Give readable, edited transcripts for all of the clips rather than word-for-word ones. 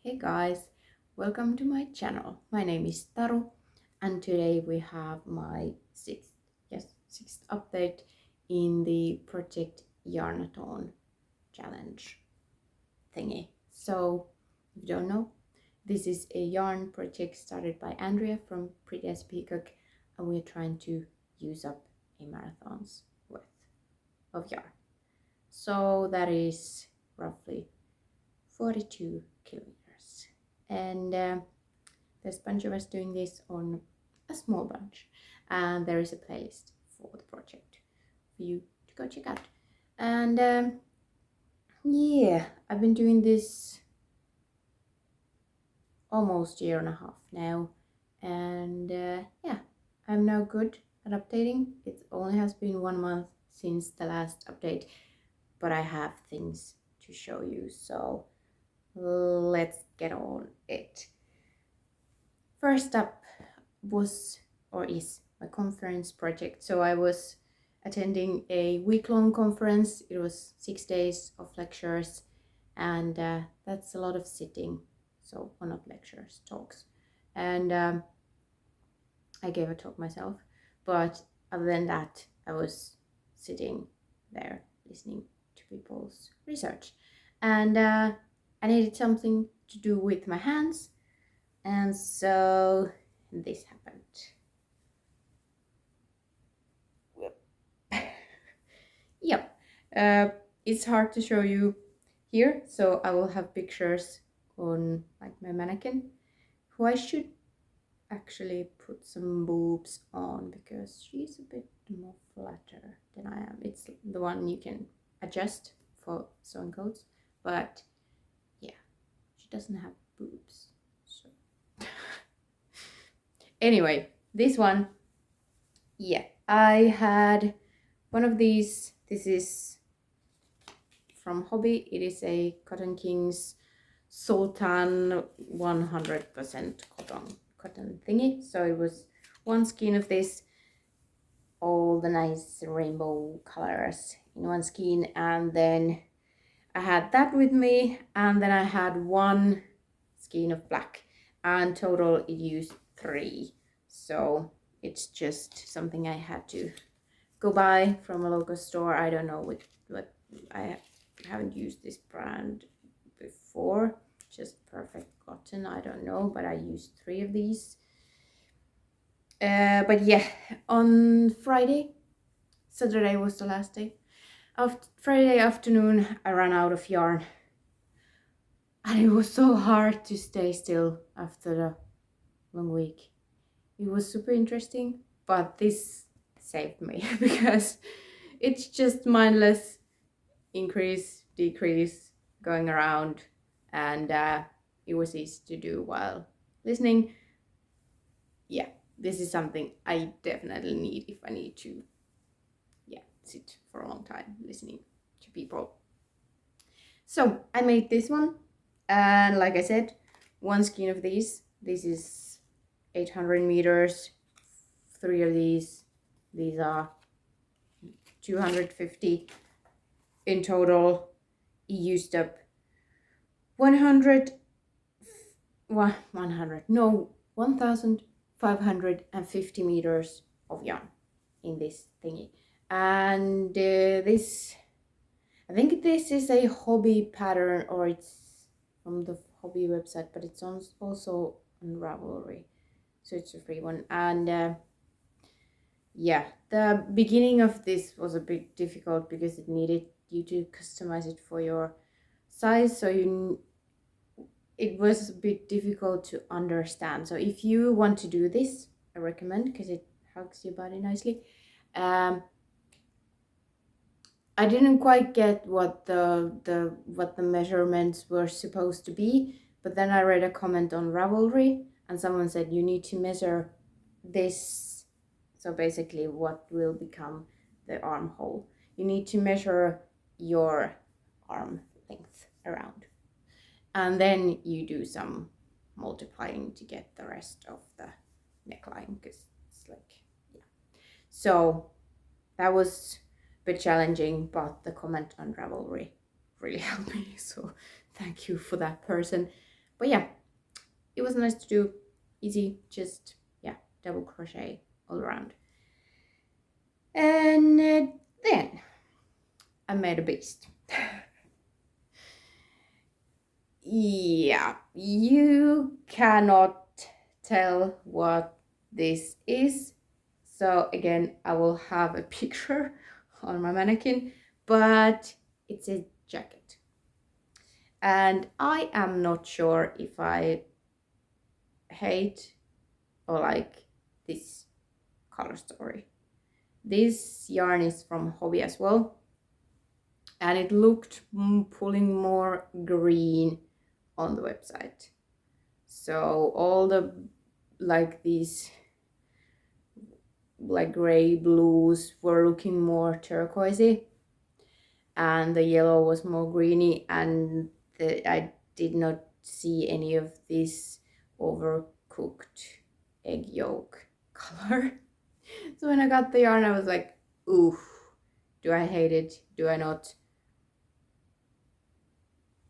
Hey guys, welcome to my channel. My name is Taru and today we have my sixth update in the project Yarnathon challenge thingy. So, if you don't know, this is a yarn project started by Andrea from Pretty as Peacock and we're trying to use up a marathon's worth of yarn. So that is roughly 42 kilometers. And there's a bunch of us doing this on a small bunch, and there is a playlist for the project for you to go check out. And yeah, I've been doing this almost a year and a half now, and yeah, I'm now good at updating. It only has been 1 month since the last update, but I have things to show you, so let's get on it. First up was or is my conference project. So I was attending a week-long conference. It was 6 days of lectures, and that's a lot of sitting. So, well, not lectures, talks. And I gave a talk myself, but other than that, I was sitting there listening to people's research. And I needed something to do with my hands, and so this happened. Yep, it's hard to show you here, so I will have pictures on like my mannequin, who I should actually put some boobs on because she's a bit more flatter than I am. It's the one you can adjust for sewing coats, but yeah, she doesn't have boobs. So anyway, this one, yeah, I had one of these. This is from Hobby. It is a Cotton Kings Sultan 100% cotton thingy. So it was one skein of this, all the nice rainbow colors in one skein, and then I had that with me, and then I had one skein of black, and total it used 3. So it's just something I had to go buy from a local store. I don't know what I haven't used this brand before, just Perfect Cotton, I don't know, but I used 3 of these. But yeah, on Saturday was the last day. Friday afternoon, I ran out of yarn, and it was so hard to stay still after the long week. It was super interesting, but this saved me because it's just mindless increase, decrease, going around, and it was easy to do while listening. Yeah, this is something I definitely need if I need to sit for a long time listening to people. So I made this one, and like I said, one skein of these. This is 800 meters, 3 of these are 250 in total. It used up 1550 meters of yarn in this thingy. And this, I think this is a Hobby pattern, or it's from the Hobby website, but it's also on Ravelry, so it's a free one. And yeah, the beginning of this was a bit difficult because it needed you to customize it for your size, so it was a bit difficult to understand. So if you want to do this, I recommend, because it hugs your body nicely. I didn't quite get what the measurements were supposed to be, but then I read a comment on Ravelry and someone said you need to measure this. So basically what will become the armhole. You need to measure your arm length around. And then you do some multiplying to get the rest of the neckline, because it's like, yeah. So that was a bit challenging, but the comment on Ravelry really helped me. So thank you for that person. But yeah, it was nice to do. Easy, just yeah, double crochet all around. And then I made a beast. Yeah, you cannot tell what this is. So again, I will have a picture on my mannequin, but it's a jacket. And I am not sure if I hate or like this color story. This yarn is from Hobby as well, and it looked pulling more green on the website. So all the like these like gray blues were looking more turquoisey, and the yellow was more greeny, and I did not see any of this overcooked egg yolk color. So when I got the yarn, I was like, ooh, do I hate it? Do I not?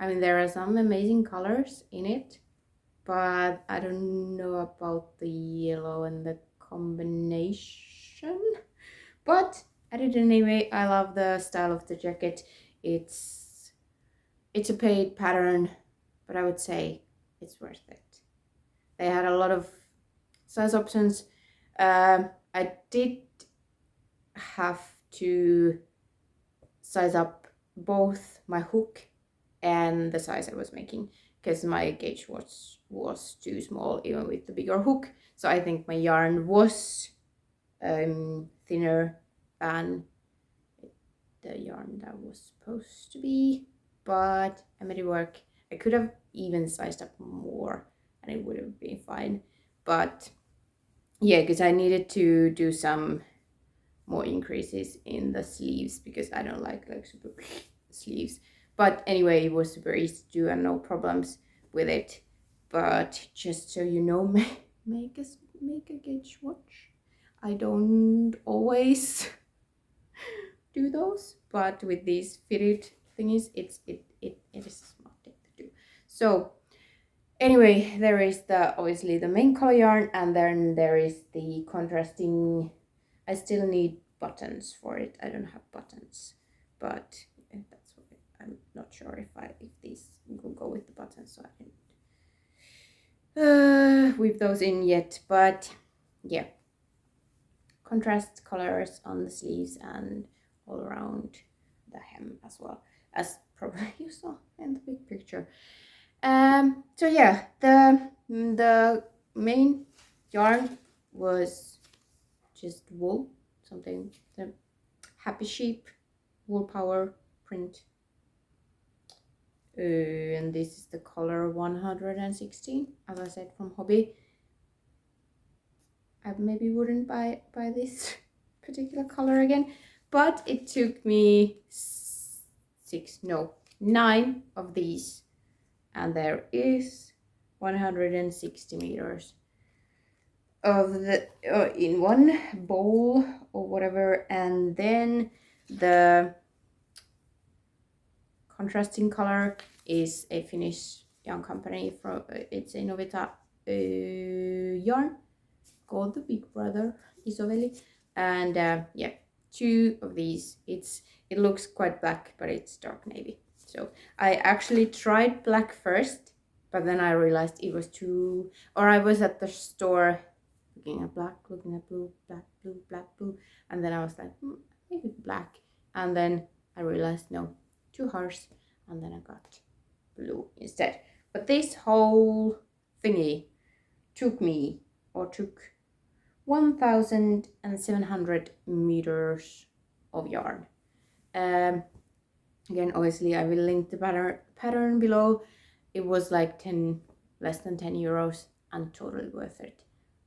I mean, there are some amazing colors in it, but I don't know about the yellow and the combination. But I did it anyway. I love the style of the jacket. It's a paid pattern, but I would say it's worth it. They had a lot of size options. I did have to size up both my hook and the size I was making, because my gauge was too small even with the bigger hook. So I think my yarn was thinner than the yarn that was supposed to be, but I made it work. I could have even sized up more and it would have been fine, but yeah, because I needed to do some more increases in the sleeves because I don't like super sleeves. But anyway, it was super easy to do and no problems with it. But just so you know, make a gauge watch. I don't always do those, but with these fitted thingies, it is a smart thing to do. So anyway, there is obviously the main color yarn, and then there is the contrasting. I still need buttons for it. I don't have buttons, but that's what I'm not sure if these will go with the buttons, so I didn't weave those in yet. But yeah, contrast colors on the sleeves and all around the hem as well, as probably you saw in the big picture. So yeah, the main yarn was just wool, something, the Happy Sheep wool power print, and this is the color 116, as I said, from Hobby. I maybe wouldn't buy this particular color again, but it took me 9 of these, and there is 160 meters of the in one bowl or whatever. And then the contrasting color is a Finnish yarn company from it's a Novita yarn called the Big Brother Isoveli, and yeah, 2 of these. It looks quite black, but it's dark navy. So I actually tried black first, but then I realized it was too, or I was at the store looking at black, looking at blue, black, blue, black, blue, and then I was like, maybe black, and then I realized no, too harsh, and then I got blue instead. But this whole thingy took 1,700 meters of yarn. Again, obviously I will link the pattern below. It was like less than 10 euros and totally worth it.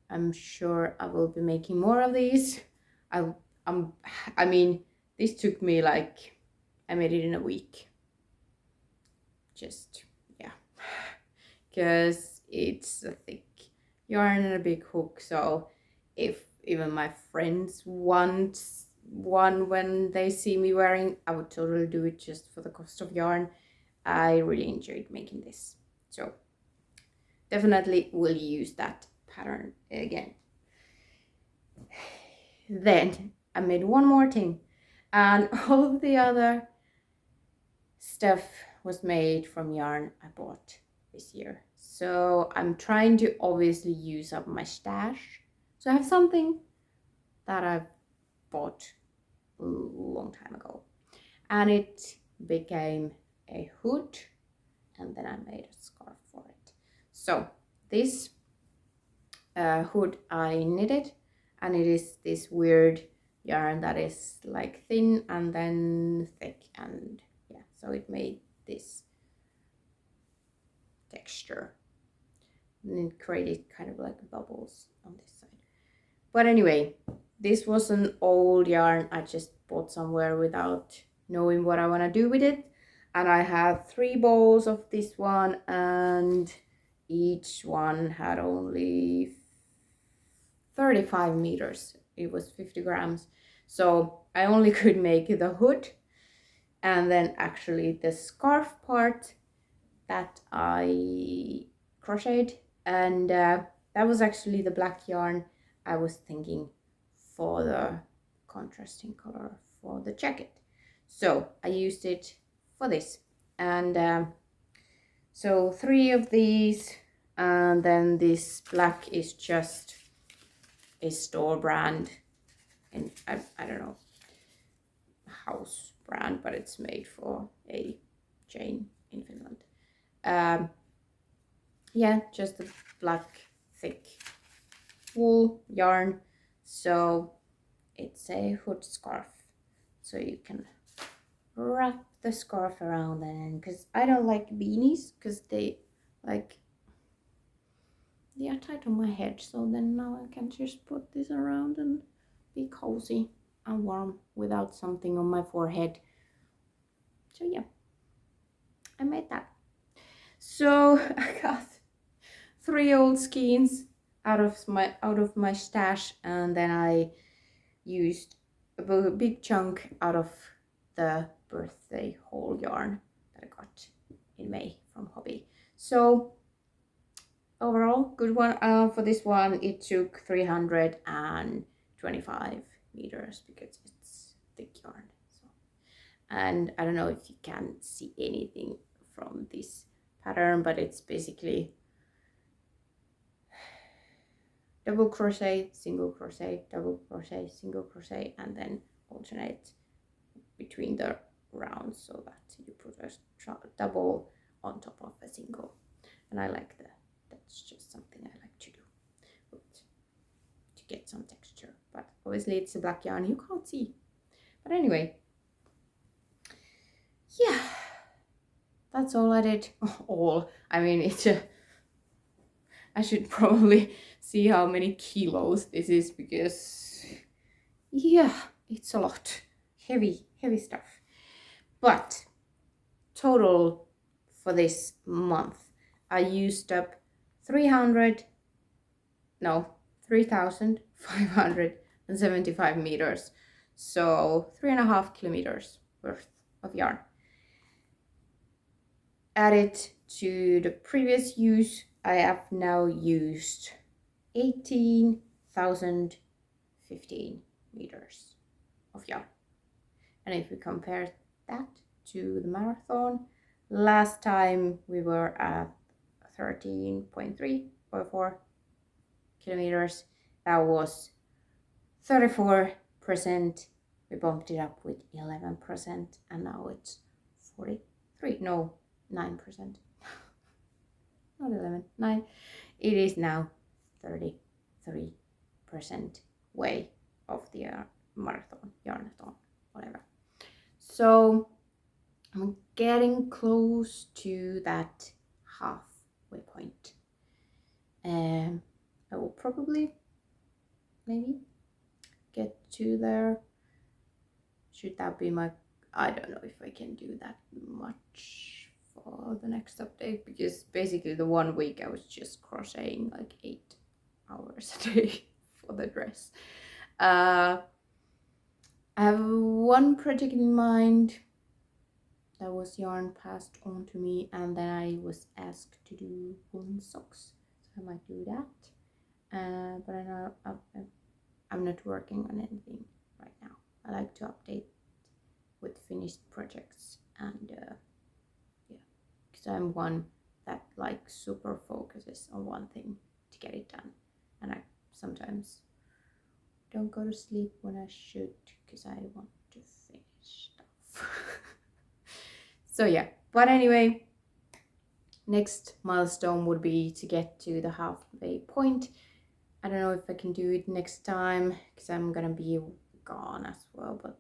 I'm sure I will be making more of these. I mean, this took me like, I made it in a week. Just, yeah, because it's a thick yarn and a big hook. So if even my friends want one when they see me wearing, I would totally do it just for the cost of yarn. I really enjoyed making this. So definitely will use that pattern again. Then I made one more thing, and all of the other stuff was made from yarn I bought this year. So I'm trying to obviously use up my stash. So I have something that I've bought a long time ago, and it became a hood, and then I made a scarf for it. So this hood I knitted, and it is this weird yarn that is like thin and then thick, and yeah, so it made this texture and it created kind of like bubbles on this side. But anyway, this was an old yarn I just bought somewhere without knowing what I want to do with it, and I had 3 balls of this one, and each one had only 35 meters. It was 50 grams, so I only could make the hood, and then actually the scarf part that I crocheted, and that was actually the black yarn I was thinking for the contrasting color for the jacket. So I used it for this, and so 3 of these, and then this black is just a store brand, and I don't know, house brand, but it's made for a chain in Finland. Yeah, just a black thick wool yarn, so it's a hood scarf, so you can wrap the scarf around. And because I don't like beanies because they are tight on my head, so then now I can just put this around and be cozy and warm without something on my forehead. So yeah, I made that. So I got 3 old skeins out of my stash, and then I used a big chunk out of the birthday haul yarn that I got in May from Hobby. So overall, good one. For this one, it took 325 meters because it's thick yarn. So, and I don't know if you can see anything from this pattern, but it's basically double crochet, single crochet, double crochet, single crochet, and then alternate between the rounds so that you put a double on top of a single. And I like that's just something I like to do to get some texture, but obviously it's a black yarn, you can't see. But anyway, yeah, that's all I did. All, I mean, I should probably see how many kilos this is, because yeah, it's a lot. Heavy stuff. But total for this month, I used up 3,575 meters. So 3.5 kilometers worth of yarn. Added to the previous use, I have now used 18,015 meters of yarn. And if we compare that to the marathon, last time we were at 13.3 or 4 kilometers. That was 34%. We bumped it up with 11%, and now it's 43. No, 9%. Not 11, 9. It is now 33% way of the marathon, Yarnathon, whatever. So I'm getting close to that halfway point. I will probably maybe get to there. Should that be my, I don't know if I can do that much for the next update, because basically the 1 week I was just crocheting like 8 hours a day for the dress. I have one project in mind that was yarn passed on to me, and then I was asked to do woolen socks. I might do that. But I'm not working on anything right now. I like to update with finished projects, and yeah, because I'm one that like super focuses on one thing to get it done, and I sometimes don't go to sleep when I should because I want to finish stuff. So yeah, but anyway, next milestone would be to get to the halfway point. I don't know if I can do it next time because I'm gonna be gone as well, but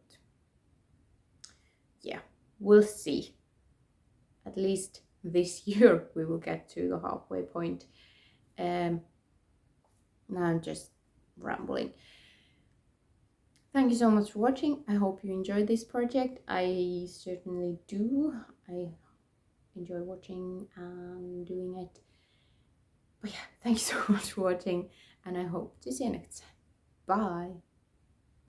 yeah, we'll see. At least this year we will get to the halfway point. Now I'm just rambling. Thank you so much for watching. I hope you enjoyed this project. I certainly do. I enjoy watching and doing it. But yeah, thank you so much for watching, and I hope to see you next time. Bye.